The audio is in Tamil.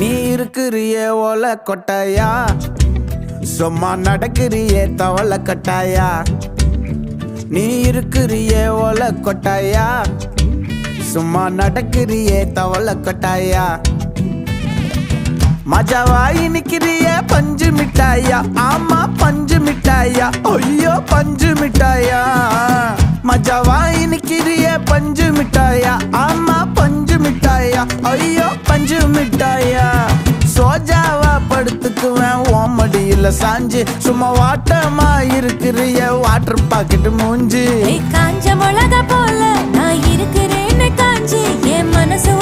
நீ இருக்கிறியே ஓல கொட்டாயா, சும்மா நடக்கிறியே தவள கட்டாயா. நீ இருக்கிறியே ஓல கொட்டாயா, சும்மா நடக்கிறியே தவள கொட்டாயா. மஜாவாயி நிக்கிறிய பஞ்சு மிட்டாயா, ஆமா பஞ்சு மிட்டாயா, ஐயோ பஞ்சு மிட்டாயா. மஜாவாயி நிக்கிறிய பஞ்சு மிட்டாயா, ஆமா பஞ்சு மிட்டாயா, ஐயோ பஞ்சு மிட்டாயா. சோஜாவா படுத்துக்குவேன் ஓமடியில சாஞ்சு, சும்மா வாட்டமா இருக்கிறிய வாட்டர் பாக்கெட் மூஞ்சி. காஞ்ச மிளகா போல நான் இருக்கிறேன்னு காஞ்சி என் மனசு